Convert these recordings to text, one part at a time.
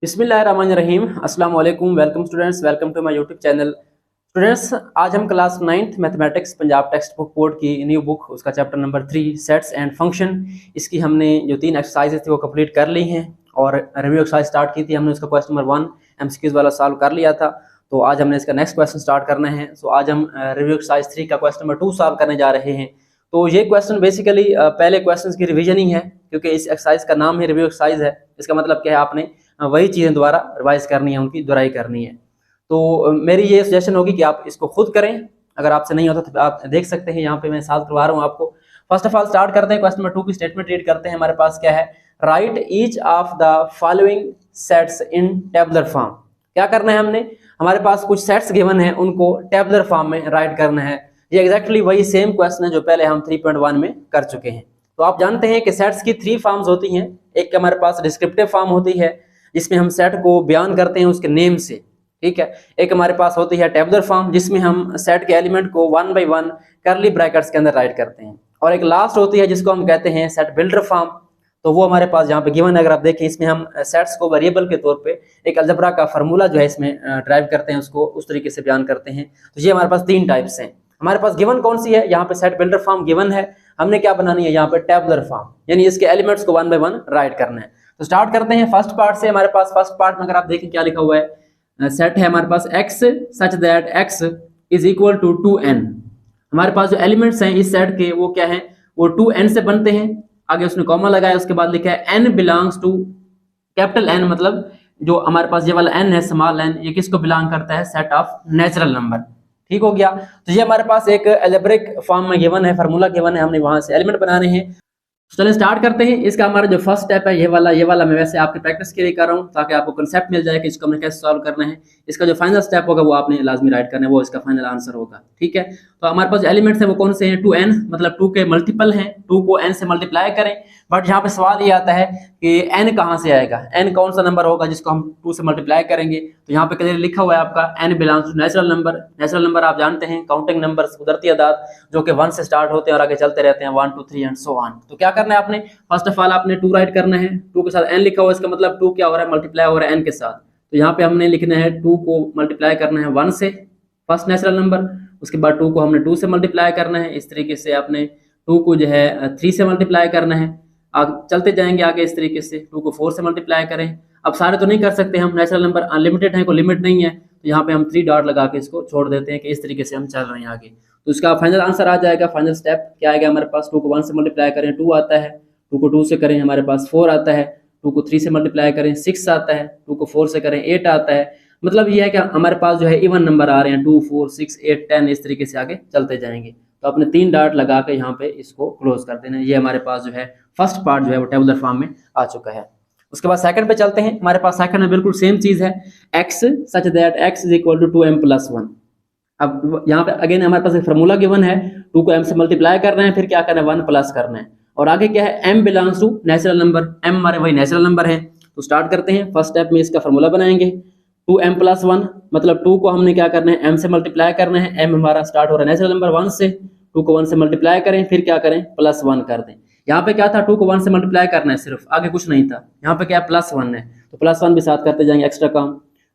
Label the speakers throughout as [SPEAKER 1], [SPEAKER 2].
[SPEAKER 1] बिस्मिल्लाहिर्रहमानिर्रहीम अस्सलाम वालेकुम। Welcome students, welcome to my YouTube channel. Students, आज हम class 9th mathematics Punjab text book board की न्यू बुक उसका chapter number 3 sets and function, इसकी हमने जो 3 एक्सरसाइजेज थी वो कंप्लीट कर ली हैं और रिव्यू एक्सरसाइज स्टार्ट की थी हमने। उसका क्वेश्चन नंबर 1 एमसीक्यूज वाला सॉल्व कर लिया था। तो आज हमने इसका नेक्स्ट क्वेश्चन स्टार्ट करना है। सो आज हम रिव्यू एक्सरसाइज 3 का क्वेश्चन नंबर 2 सॉल्व करने जा रहे हैं। तो ये क्वेश्चन बेसिकली पहले क्वेश्चन की रिविजन ही है, क्योंकि इस एक्सरसाइज का नाम ही रिव्यू एक्सरसाइज है। इसका मतलब क्या है, आपने वही चीज़ें दोबारा रिवाइज करनी है, उनकी दोहराई करनी है। तो मेरी ये सजेशन होगी कि आप इसको खुद करें। अगर आपसे नहीं होता तो आप देख सकते हैं, यहाँ पे मैं साथ करवा रहा हूँ आपको। फर्स्ट ऑफ ऑल स्टार्ट करते हैं, क्वेश्चन नंबर 2 की स्टेटमेंट रीड करते हैं। हमारे पास क्या है, right each of the following sets in tabular form. क्या करना है हमने, हमारे पास कुछ सेट्स गिवन है, उनको टेबुलर फॉर्म में राइट करना है। ये एग्जैक्टली वही सेम क्वेश्चन है जो पहले हम 3.1 में कर चुके हैं। तो आप जानते हैं कि सेट्स की 3 फॉर्म्स होती हैं। एक हमारे पास डिस्क्रिप्टिव फॉर्म होती है, जिसमें हम सेट को बयान करते हैं उसके नेम से, ठीक है। एक हमारे पास होती है टेबुलर फॉर्म, जिसमें हम सेट के एलिमेंट को 1 बाय 1 करली ब्रैकेट्स के अंदर राइट करते हैं। और एक लास्ट होती है जिसको हम कहते हैं सेट बिल्डर फॉर्म। तो वो हमारे पास यहाँ पे गिवन है। अगर आप देखें, इसमें हम सेट्स को वेरिएबल के तौर पे एक अलजेब्रा का फार्मूला जो है इसमें ड्राइव करते हैं, उसको उस तरीके से बयान करते हैं। तो ये हमारे पास 3 टाइप्स हैं। हमारे पास गिवन कौन सी है, यहाँ पे सेट बिल्डर फॉर्म गिवन है। हमने क्या बनानी है यहाँ पे, टेबुलर फॉर्म, यानी इसके एलिमेंट्स को 1 बाय 1 राइट करना है। तो स्टार्ट करते हैं फर्स्ट पार्ट से। हमारे पास फर्स्ट पार्ट में अगर आप देखें क्या लिखा हुआ है, सेट है हमारे पास x such that x is equal to 2n। हमारे पास जो एलिमेंट्स हैं इस सेट के वो क्या है, वो 2n से बनते हैं। आगे उसने कॉमा लगाया, उसके बाद लिखा है n belongs to capital N, मतलब जो हमारे पास ये वाला n है, स्मॉल n, ये किसको बिलोंग करता है, सेट ऑफ नेचुरल नंबर। ठीक हो गया। तो ये हमारे पास एक अलजेब्रिक फॉर्म में गिवन है, फार्मूला गिवन है, हमने वहां से एलिमेंट बनाने हैं। चलिए स्टार्ट करते हैं। इसका हमारा जो फर्स्ट स्टेप है ये वाला मैं वैसे आपकी प्रैक्टिस के लिए कर रहा हूँ, ताकि आपको कंसेप्ट मिल जाए कि इसको हमने कैसे सॉल्व करना है। इसका जो फाइनल स्टेप होगा वो आपने लाजमी राइट करना है, वो इसका फाइनल आंसर होगा। ठीक है। तो हमारे पास जो एलिमेंट्स हैं वो कौन से हैं, 2n, मतलब 2 के मल्टीपल हैं, 2 को n से मल्टीप्लाई करें। बट यहाँ पे सवाल ये आता है कि n कहाँ से आएगा, n कौन सा नंबर होगा जिसको हम 2 से मल्टीप्लाई करेंगे। तो यहाँ पे क्लियर लिखा हुआ है आपका n belongs to natural number. Natural number आप जानते हैं, काउंटिंग नंबर्स, कुदरती अदाद, जो कि 1 से स्टार्ट होते हैं और आगे चलते रहते हैं, 1 2 3 एंड सो ऑन। तो क्या करना है आपने, फर्स्ट ऑफ ऑल आपने 2 राइट करना है। 2 के साथ n लिखा हुआ है, इसका मतलब 2 क्या हो रहा है, मल्टीप्लाई हो रहा है n के साथ। तो यहाँ पे हमने लिखना है 2 को मल्टीप्लाई करना है 1 से, फर्स्ट नेचुरल नंबर। उसके बाद 2 को हमने 2 से मल्टीप्लाई करना है। इस तरीके से आपने 2 को जो है 3 से मल्टीप्लाई करना है। आगे चलते जाएंगे आगे इस तरीके से, 2 को 4 से मल्टीप्लाई करें। अब सारे तो नहीं कर सकते हम, नेचुरल नंबर अनलिमिटेड है, कोई लिमिट नहीं है। तो यहाँ पे हम 3 डॉट लगा के इसको छोड़ देते हैं कि इस तरीके से हम चल रहे हैं आगे। तो इसका फाइनल आंसर आ जाएगा। फाइनल स्टेप क्या आएगा हमारे पास, 2 को 1 से मल्टीप्लाई करें 2 आता है, 2 को 2 से करें हमारे पास 4 आता है, 2 को 3 से मल्टीप्लाई करें 6 आता है, 2 को 4 से करें 8 आता है। मतलब ये है कि हमारे पास जो है इवन नंबर आ रहे हैं, 2 4 6 8 10, इस तरीके से आगे चलते जाएंगे। तो अपने 3 डॉट लगा के यहाँ पे इसको क्लोज कर देना है। ये हमारे पास जो है फर्स्ट पार्ट जो है वो टेबुलर फॉर्म में आ चुका है। उसके बाद सेकंड पे चलते हैं। हमारे पास सेकंड में बिल्कुल सेम चीज है, x such that x is equal to 2m plus 1। अब यहाँ पे अगेन हमारे पास एक फार्मूला गिवन है, 2 को m से मल्टीप्लाई करना है, फिर क्या करना है 1 प्लस करना है। और आगे क्या है, m belongs to natural number, m हमारे वही नेचुरल नंबर है। तो स्टार्ट करते हैं। फर्स्ट स्टेप में इसका फार्मूला बनाएंगे, 2m प्लस 1, मतलब 2 को हमने क्या करना है, m से मल्टीप्लाई करना है। m हमारा स्टार्ट हो रहा है नेचुरल नंबर 1 से, 2 को 1 से मल्टीप्लाई करें, फिर क्या करें, प्लस 1 कर दें। यहाँ पे क्या था, 2 को 1 से मल्टीप्लाई करना है सिर्फ, आगे कुछ नहीं था। यहाँ पे क्या है, प्लस 1 है, तो प्लस 1 भी साथ करते जाएंगे, एक्स्ट्रा काम।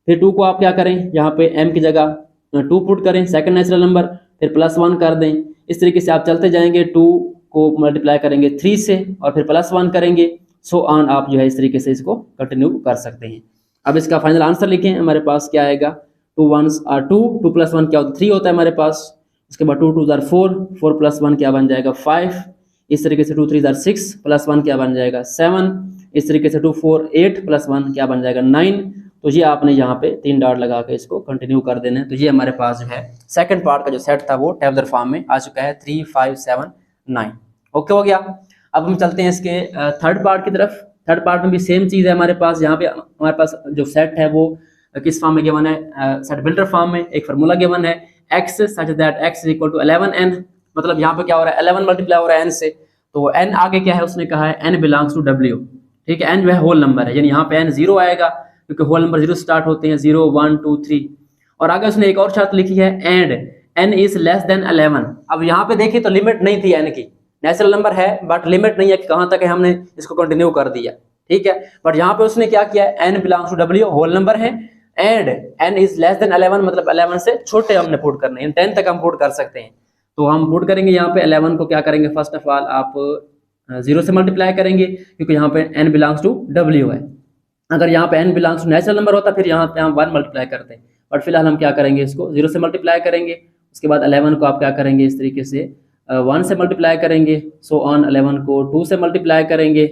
[SPEAKER 1] फिर 2 को आप क्या करें, यहाँ पे m की जगह 2 पुट करें, सेकंड नेचुरल नंबर, फिर प्लस 1 कर दें। इस तरीके से आप चलते जाएंगे, 2 को मल्टीप्लाई करेंगे 3 से और फिर प्लस 1 करेंगे, सो ऑन। आप जो है इस तरीके से इसको कंटिन्यू कर सकते हैं। अब इसका फाइनल आंसर लिखें। हमारे पास क्या आएगा, 2 1s are 2, 2 प्लस 1 क्या होता है, 3 होता है हमारे पास। उसके बाद 2 2s are 4, 4 प्लस 1 क्या बन जाएगा, 5। इस तरीके से 2 3s are 6, प्लस 1 क्या बन जाएगा, 7। इस तरीके से 2 4 8 प्लस 1 क्या बन जाएगा, 9। तो ये आपने यहाँ पे 3 डॉट लगा के इसको कंटिन्यू कर देना है। तो ये हमारे पास जो है सेकंड पार्ट का जो सेट था वो टेबुलर फॉर्म में आ चुका है, 3 5 7 9। ओके हो गया। अब हम चलते हैं इसके थर्ड पार्ट की तरफ। थर्ड पार्ट में भी सेम चीज़ है हमारे पास। यहाँ पे हमारे पास जो सेट है वो किस फॉर्म में गिवन है, सेट बिल्डर फॉर्म में। एक फार्मूला गिवन है, x such that x is equal to 11n, मतलब यहाँ पे क्या हो रहा है, 11 मल्टीप्लाई हो रहा है n से। तो n आगे क्या है, उसने कहा है n बिलोंग्स टू w। ठीक है, n जो है होल नंबर है, यानी यहाँ पे n 0 आएगा, क्योंकि होल नंबर 0 स्टार्ट होते हैं, 0 1 2 3। और आगे उसने एक और शर्त लिखी है, and n is less than 11। अब यहाँ पे देखिए तो लिमिट नहीं थी n की, नेचुरल नंबर है बट लिमिट नहीं है कि कहाँ तक है, हमने इसको कंटिन्यू कर दिया। ठीक है। बट यहाँ पे उसने क्या किया, n belongs to w whole number है and n is less than 11, मतलब 11 से छोटे हमने पुट करने हैं, 10 तक हम पुट कर सकते हैं। तो हम पुट करेंगे यहाँ पे 11 को क्या करेंगे, फर्स्ट ऑफ ऑल आप 0 से मल्टीप्लाई करेंगे क्योंकि यहाँ पे n बिलोंग्स टू w है। अगर यहाँ पे n belongs to natural number होता फिर यहाँ पे हम 1 मल्टीप्लाई करते हैं, बट फिलहाल हम क्या करेंगे, इसको 0 से मल्टीप्लाई करेंगे। उसके बाद 11 को आप क्या करेंगे, इस तरीके से 1 से मल्टीप्लाई करेंगे, सो ऑन 11 को 2 से मल्टीप्लाई करेंगे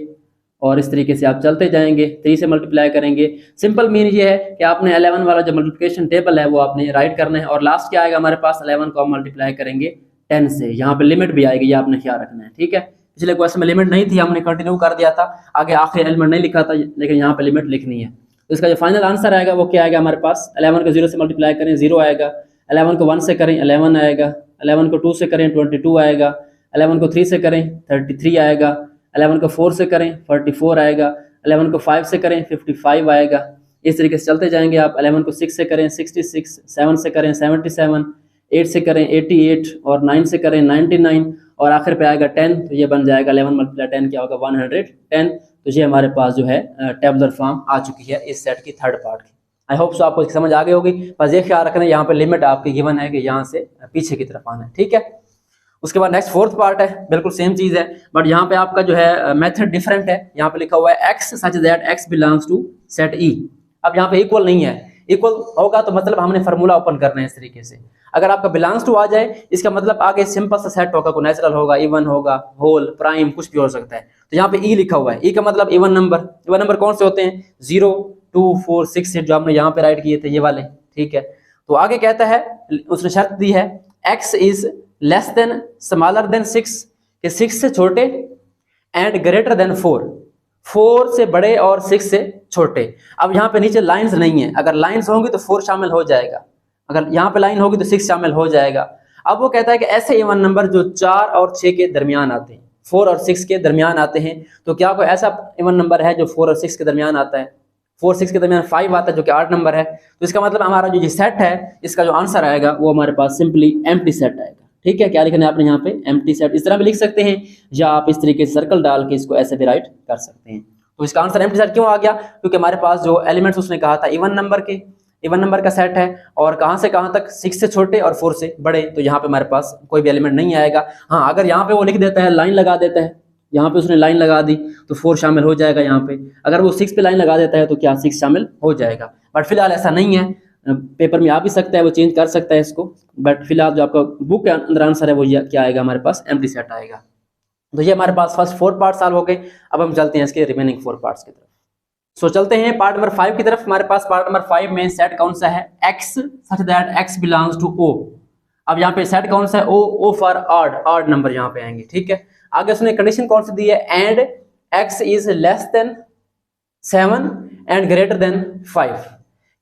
[SPEAKER 1] और इस तरीके से आप चलते जाएंगे, 3 से मल्टीप्लाई करेंगे। सिंपल मीन ये है कि आपने 11 वाला जो मल्टीप्लिकेशन टेबल है वो आपने राइट करना है और लास्ट क्या आएगा हमारे पास, 11 को हम मल्टीप्लाई करेंगे 10 से। यहाँ पे लिमिट भी आएगी, ये आपने ख्याल रखना है, ठीक है। पिछले क्वेश्चन में लिमिट नहीं थी, हमने कंटिन्यू कर दिया था, आगे आखिरी एलिमेंट नहीं लिखा था, लेकिन यहाँ पे लिमिट लिखनी है। तो इसका जो फाइनल आंसर आएगा वो क्या आएगा हमारे पास, 11 को 0 से मल्टीप्लाई करें 0 आएगा, 11 को 1 से करें 11 आएगा, 11 को 2 से करें 22 आएगा, 11 को 3 से करें 33 आएगा, 11 को 4 से करें 44 आएगा, 11 को 5 से करें 55 आएगा। इस तरीके से चलते जाएंगे आप। 11 को 6 से करें 66, 7 से करें 77, 8 से करें 88 और 9 से करें 99 और आखिर पे आएगा 10, तो ये बन जाएगा 11 मल्टीप्लाई 10 क्या होगा 110। तो ये हमारे पास जो है टेबुलर फॉर्म आ चुकी है इस सेट की थर्ड पार्ट की। आई होप सो आपको समझ आ गई होगी। बस ये ख्याल रखना यहाँ पे लिमिट आपकी गिवन है कि यहाँ से पीछे की तरफ आना है, ठीक है। उसके बाद नेक्स्ट फोर्थ पार्ट है, बिल्कुल सेम चीज है बट यहाँ पे आपका जो है मेथड डिफरेंट है। यहाँ पे लिखा हुआ है x such that x belongs to set E। अब यहाँ पे इक्वल नहीं है, इक्वल होगा तो मतलब हमने फार्मूला ओपन करना है इस तरीके से। अगर आपका बिलोंग्स टू आ जाए इसका मतलब आगे सिंपल सा सेट होगा, कोई नेचुरल होगा, इवन होगा, होल, प्राइम, कुछ भी हो सकता है। तो यहाँ पे ई लिखा हुआ है, ई का मतलब इवन नंबर। इवन नंबर कौन से होते हैं, 0, 2, 4, 6 जो हमने यहाँ पे राइट किए थे ये वाले, ठीक है। तो आगे कहता है, उसने शर्त दी है x is less then smaller than 6 के 6 से छोटे एंड ग्रेटर देन 4 से बड़े और 6 से छोटे। अब यहाँ पे नीचे लाइंस नहीं है, अगर लाइंस होंगी तो 4 शामिल हो जाएगा, अगर यहाँ पे लाइन होगी तो 6 शामिल हो जाएगा। अब वो कहता है कि ऐसे इवन नंबर जो 4 और 6 के दरमियान आते हैं, 4 और 6 के दरमियान आते हैं, तो क्या कोई ऐसा इवन नंबर है जो 4 और 6 के दरमियान आता है। 4 6 के दरमियान 5 आता है जो कि 8 नंबर है। तो इसका मतलब हमारा जो ये सेट है इसका जो आंसर आएगा वो हमारे पास सिंपली एम्प्टी सेट आएगा, ठीक है। क्या लिखना है आपने यहाँ पे, एम्प्टी सेट। इस तरह भी लिख सकते हैं या आप इस तरीके से सर्कल डाल के इसको ऐसे भी राइट कर सकते हैं। तो इसका आंसर एम्प्टी सेट क्यों आ गया, क्योंकि हमारे पास जो एलिमेंट्स उसने कहा था इवन नंबर का सेट है और कहां से कहां तक, 6 से छोटे और 4 से बड़े। तो यहाँ पे हमारे पास कोई भी एलिमेंट नहीं आएगा। हाँ, अगर यहाँ पे वो लिख देता है, लाइन लगा देता है, यहाँ पे उसने लाइन लगा दी तो 4 शामिल हो जाएगा यहाँ पे। अगर वो 6 पे लाइन लगा देता है तो क्या 6 शामिल हो जाएगा। बट फिलहाल ऐसा नहीं है, पेपर में आ भी सकता है, वो चेंज कर सकता है इसको। बट फिलहाल जो आपका बुक के अंदर आंसर है वो क्या आएगा हमारे पास, एम्प्टी सेट आएगा। तो ये हमारे पास फर्स्ट 4 पार्ट सॉल्व हो गए। अब हम चलते हैं इसके रिमेनिंग 4 पार्ट्स की तरफ। सो चलते हैं पार्ट नंबर 5 की तरफ। हमारे पास पार्ट नंबर 5 में सेट कौन सा है, x such that x belongs to O। अब यहाँ पे सेट कौन सा है, O फॉर ऑड नंबर यहाँ पे आएंगे, ठीक है। आगे उसने कंडीशन कौन सी दी है, and x is less then 7 and greater than 5,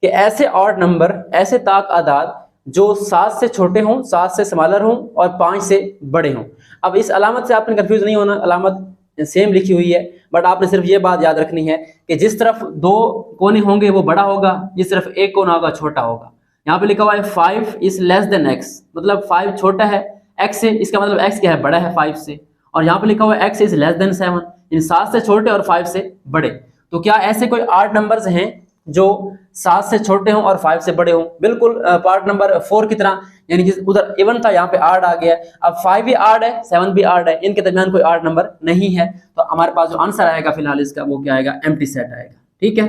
[SPEAKER 1] कि ऐसे ऑड नंबर, ऐसे ताक आदाद जो 7 से छोटे हों, 7 से स्मॉलर हों और 5 से बड़े हों। अब इस अलामत से आपने कंफ्यूज नहीं होना, अलामत सेम लिखी हुई है बट आपने सिर्फ ये बात याद रखनी है कि जिस तरफ 2 कोने होंगे वो बड़ा होगा, जिस तरफ एक कोना होगा छोटा होगा। यहाँ पे लिखा हुआ है 5 इज लेस देन x, मतलब 5 छोटा है x से, इसका मतलब x क्या है, बड़ा है 5 से। और यहाँ पे लिखा हुआ है x इज लेस देन 7, इन 7 से छोटे और 5 से बड़े। तो क्या ऐसे कोई 8 नंबर्स हैं जो 7 से छोटे हों और 5 से बड़े हों, बिल्कुल पार्ट नंबर 4 की तरह, यानी जिस उधर इवन था यहाँ पे आड आ गया। अब 5 भी आड है, 7 भी आड है, इनके दरमियान कोई आड नंबर नहीं है। तो हमारे पास जो आंसर आएगा फिलहाल इसका वो क्या आएगा, एम्प्टी सेट आएगा, ठीक है।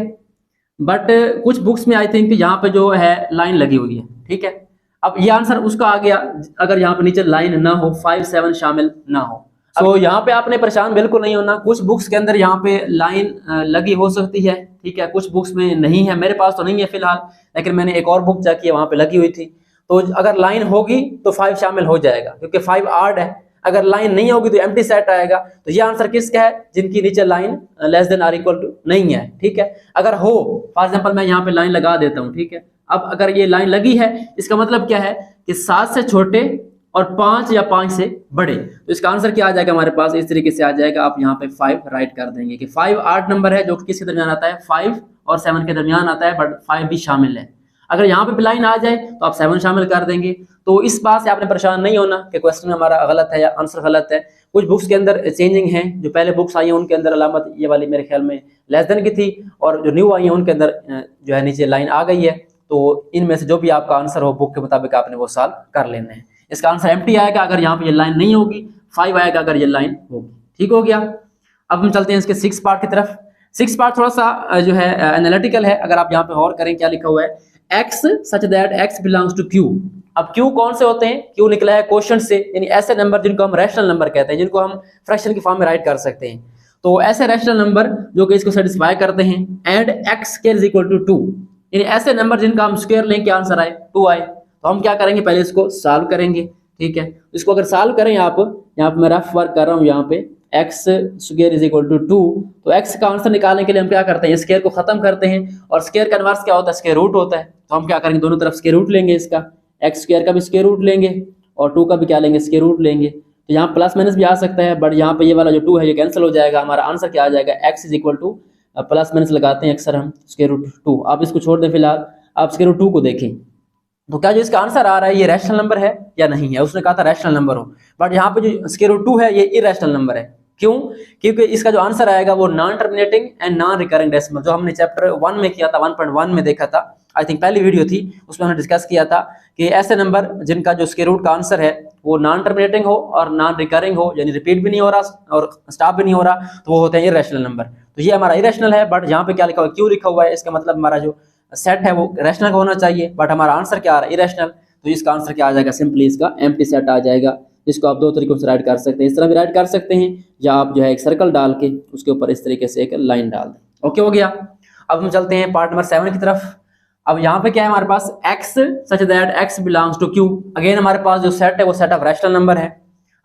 [SPEAKER 1] बट कुछ बुक्स में आई थिंक यहाँ पे जो है लाइन लगी हुई है, ठीक है। अब ये आंसर उसका आ गया अगर यहाँ पे नीचे लाइन ना हो, 5 7 शामिल ना हो। तो यहाँ पे आपने परेशान बिल्कुल नहीं होना। कुछ बुक्स के अंदर यहाँ पे लाइन लगी हो सकती है, ठीक है, कुछ बुक्स में नहीं है। मेरे पास तो नहीं है फिलहाल, लेकिन मैंने एक और बुक चेक किया, वहां पे लगी हुई थी। तो अगर लाइन होगी तो 5 शामिल हो जाएगा क्योंकि 5 आड है। अगर लाइन नहीं होगी तो एम्प्टी सेट आएगा। तो ये आंसर किसका है, जिनकी नीचे line less than or equal to नहीं है, ठीक है। अगर हो, फॉर एग्जाम्पल मैं यहाँ पे लाइन लगा देता हूँ, ठीक है। अब अगर ये लाइन लगी है इसका मतलब क्या है कि 7 से छोटे और 5 या 5 से बड़े। तो इसका आंसर क्या आ जाएगा हमारे पास, इस तरीके से आ जाएगा। आप यहाँ पे 5 राइट कर देंगे कि 5 8 नंबर है जो किसके दरमियान आता है, 5 और 7 के दरमियान आता है, बट 5 भी शामिल है। अगर यहाँ पे लाइन आ जाए तो आप 7 शामिल कर देंगे। तो इस बात से आपने परेशान नहीं होना कि क्वेश्चन हमारा गलत है या आंसर गलत है। कुछ बुक्स के अंदर चेंजिंग है, जो पहले बुक्स आई हैं उनके अंदर अलामत ये वाली मेरे ख्याल में लेस देन की थी, और जो न्यू आई है उनके अंदर जो है नीचे लाइन आ गई है। तो इनमें से जो भी आपका आंसर हो बुक के मुताबिक आपने वो सॉल्व कर लेना है। इसका आंसर एम्प्टी आएगा अगर यहाँ पे ये लाइन नहीं होगी, 5 आएगा अगर ये लाइन होगी। ठीक हो गया। अब हम चलते हैं इसके 6 पार्ट की तरफ। 6 पार्ट थोड़ा सा जो है एनालिटिकल है। अगर आप यहाँ पे और करें, क्या लिखा हुआ है, x such that x belongs to q। अब q कौन से होते हैं? q निकला है क्वेश्चन से, यानी ऐसे नंबर जिनको हम रैशनल नंबर कहते हैं, जिनको हम फ्रैक्शन की फॉर्म में राइट कर सकते हैं। तो ऐसे रैशनल नंबर जो कि इसको सेटिस्फाई करते हैं। And x square is equal to 2, यानी ऐसे नंबर जिनका हम स्क्वायर लें क्या आंसर आए? 2 आए। तो हम क्या करेंगे, पहले इसको सॉल्व करेंगे। ठीक है, इसको अगर सॉल्व करें आप, यहाँ पे मैं रफ वर्क कर रहा हूँ, यहाँ पे x square is equal to 2, तो x का आंसर निकालने के लिए हम क्या करते हैं, स्क्वायर को खत्म करते हैं, और स्क्वायर का इनवर्स क्या होता है, स्क्वायर रूट होता है। तो हम क्या करेंगे, दोनों तरफ स्क्वायर रूट लेंगे, इसका x स्क्वायर का भी स्क्वायर रूट लेंगे और 2 का भी क्या लेंगे, स्क्वायर रूट लेंगे। तो यहाँ प्लस माइनस भी आ सकता है, बट यहाँ पे ये वाला जो 2 है ये कैंसिल हो जाएगा। हमारा आंसर क्या आ जाएगा, x is equal to, plus minus लगाते हैं अक्सर हम, स्क्वायर रूट 2। आप इसको छोड़ दें फिलहाल, आप स्क्वायर रूट 2 को देखें। तो क्या जो इसका आंसर आ रहा है ये रैशनल नंबर है या नहीं है? उसने कहा था रैशनल नंबर हो, बट यहाँ पे जो स्क्वायर रूट 2 है ये इरैशनल नंबर है। क्यों? क्योंकि इसका जो आंसर आएगा वो non terminating and non recurring decimal, जो हमने चैप्टर 1 में किया था, 1.1 में देखा था, आई थिंक पहली वीडियो थी, उसमें हमने डिस्कस किया था कि ऐसे नंबर जिनका जो स्क्वायर रूट का आंसर है वो नॉन टर्मिनेटिंग हो और नॉन रिकरिंग हो, यानी रिपीट भी नहीं हो रहा और स्टॉप भी नहीं हो रहा, तो वो होते हैं इरैशनल नंबर। तो ये हमारा इरैशनल है, बट यहाँ पे क्या लिखा हुआ है, क्यों लिखा हुआ है, इसका मतलब हमारा जो सेट है वो रैशनल का होना चाहिए, बट हमारा आंसर क्या आ रहा है, इरैशनल। तो इसका आंसर क्या आ जाएगा, सिंपली इसका एम्प्टी सेट आ जाएगा। इसको आप 2 तरीकों से राइट कर सकते हैं, इस तरह भी राइट कर सकते हैं, या आप जो है एक सर्कल डाल के उसके ऊपर इस तरीके से एक लाइन डाल दें। ओके हो गया। अब हम चलते हैं पार्ट नंबर 7 की तरफ। अब यहाँ पे क्या है हमारे पास, x such that x belongs to q। Again हमारे पास जो सेट है वो सेट ऑफ रैशनल नंबर है।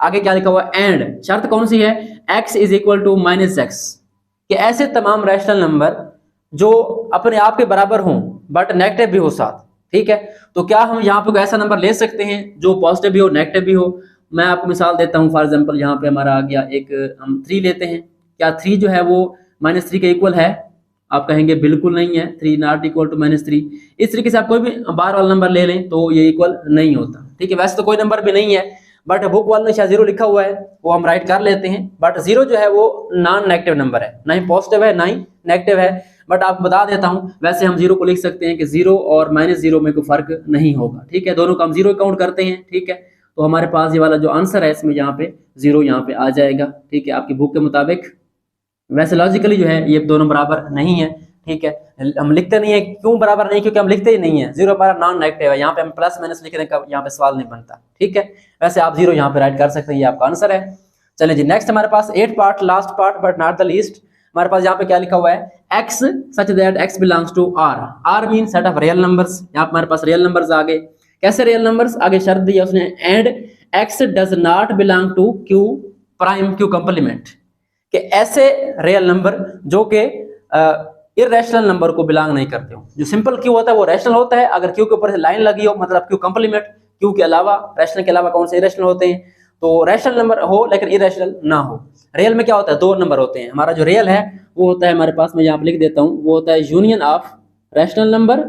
[SPEAKER 1] आगे क्या लिखा हुआ है, एंड शर्त कौन सी है, x is equal to minus x, कि ऐसे तमाम रैशनल नंबर जो अपने आप के बराबर हों बट नेगेटिव भी हो साथ। ठीक है, तो क्या हम यहाँ पे ऐसा नंबर ले सकते हैं जो पॉजिटिव भी हो नेगेटिव भी हो? मैं आपको मिसाल देता हूँ। फॉर एग्जांपल यहाँ पे हमारा आ गया एक, हम 3 लेते हैं। क्या 3 जो है वो -3 के इक्वल है? आप कहेंगे बिल्कुल नहीं है, 3 नॉट इक्वल टू -3। इस तरीके से आप कोई भी बार वाला नंबर ले लें तो ये इक्वल नहीं होता। ठीक है, वैसे तो कोई नंबर भी नहीं है, बट बुक वाले ने शायद 0 लिखा हुआ है, वो हम राइट कर लेते हैं। बट 0 जो है वो नॉन नेगेटिव नंबर है, ना ही पॉजिटिव है ना ही नेगेटिव है। बट आपको बता देता हूं, वैसे हम 0 को लिख सकते हैं कि 0 और -0 में कोई फर्क नहीं होगा। ठीक है, दोनों का हम 0 काउंट करते हैं। ठीक है, तो हमारे पास ये वाला जो आंसर है इसमें यहाँ पे 0 यहाँ पे आ जाएगा। ठीक है, आपकी बुक के मुताबिक। वैसे लॉजिकली जो है ये दोनों बराबर नहीं है। ठीक है, हम लिखते नहीं है, क्यों बराबर नहीं? क्योंकि हम लिखते ही नहीं है, 0 हमारा नॉन नेगेटिव है, यहाँ पे हम प्लस माइनस लिखने का यहाँ पे सवाल नहीं बनता। ठीक है, वैसे आप 0 यहाँ पे राइट कर सकते हैं, ये आपका आंसर है। चलिए जी, नेक्स्ट हमारे पास 8 part, last part but not the least. हमारे पास यहाँ पे क्या लिखा हुआ है, x such that x belongs to r। r mean set of real numbers. यहाँ पे हमारे पास रियल नंबर्स आ गए। कैसे रियल नंबर्स? आगे शर्त दी है उसने, and x does not belong to q prime q complement, कि ऐसे रियल नंबर जो कि इररेशनल नंबर को बिलोंग नहीं करते हो। जो सिंपल q होता है वो रैशनल होता है, अगर q के ऊपर से लाइन लगी हो मतलब q कंप्लीमेंट, q के अलावा रैशनल के अलावा कौन से इररेशनल होते हैं, तो रैशनल नंबर हो लेकिन इररेशनल ना हो। रियल में क्या होता है, 2 नंबर होते हैं। हमारा जो रियल है वो होता है हमारे पास, मैं यहाँ पे लिख देता हूँ, वो होता है union of rational number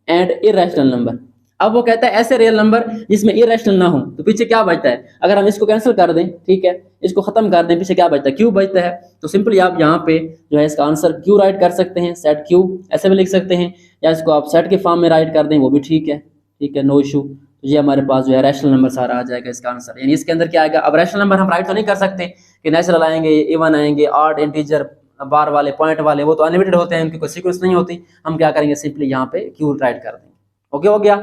[SPEAKER 1] and irrational number. अब वो कहता है ऐसे रियल नंबर जिसमें इररेशनल ना हो, तो पीछे क्या बचता है? अगर हम इसको कैंसिल कर दें, ठीक है, इसको खत्म कर दें, पीछे क्या बचता है, क्यू बचता है। तो सिंपली आप यहाँ पे जो है इसका आंसर क्यू राइट कर सकते हैं, सेट क्यू ऐसे भी लिख सकते हैं, या इसको आप सेट के फॉर्म में राइट कर दें, वो भी ठीक है। ठीक है, नो इशू। तो ये हमारे पास जो है रैशनल नंबर सारा आ जाएगा इसका आंसर। यानी इसके अंदर क्या आएगा, अब रैशनल नंबर हम राइट तो नहीं कर सकते कि नेचुरल आएंगे, इवन आएंगे, ऑड, इंटीजर, बार वाले, पॉइंट वाले, वो तो अनलिमिटेड होते हैं, उनकी कोई सीक्वेंस नहीं होती। हम क्या करेंगे, सिंपली यहाँ पे क्यू राइट कर देंगे। ओके हो गया।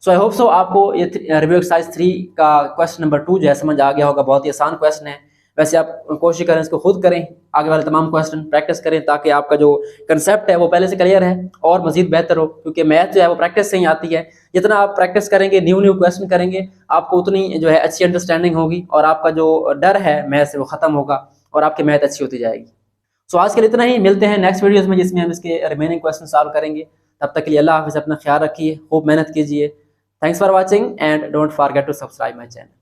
[SPEAKER 1] सो आई होप सो आपको ये रिव्यू एक्सरसाइज 3 का क्वेश्चन नंबर 2 जो है समझ आ गया होगा। बहुत ही आसान क्वेश्चन है। वैसे आप कोशिश करें इसको खुद करें, आगे वाले तमाम क्वेश्चन प्रैक्टिस करें, ताकि आपका जो कंसेप्ट है वो पहले से क्लियर है और मजीद बेहतर हो, क्योंकि मैथ जो है वो प्रैक्टिस से ही आती है। जितना आप प्रैक्टिस करेंगे, न्यू क्वेश्चन करेंगे, आपको उतनी जो है अच्छी अंडरस्टैंडिंग होगी, और आपका जो डर है मैथ से वो खत्म होगा और आपकी मैथ अच्छी होती जाएगी। सो आज के लिए इतना ही, मिलते हैं नेक्स्ट वीडियोस में जिसमें हम इसके रिमेनिंग क्वेश्चन सॉल्व करेंगे। तब तक के लिए अल्लाह हाफिज़, अपना ख्याल रखिए, खूब मेहनत कीजिए। Thanks for watching and don't forget to subscribe my channel.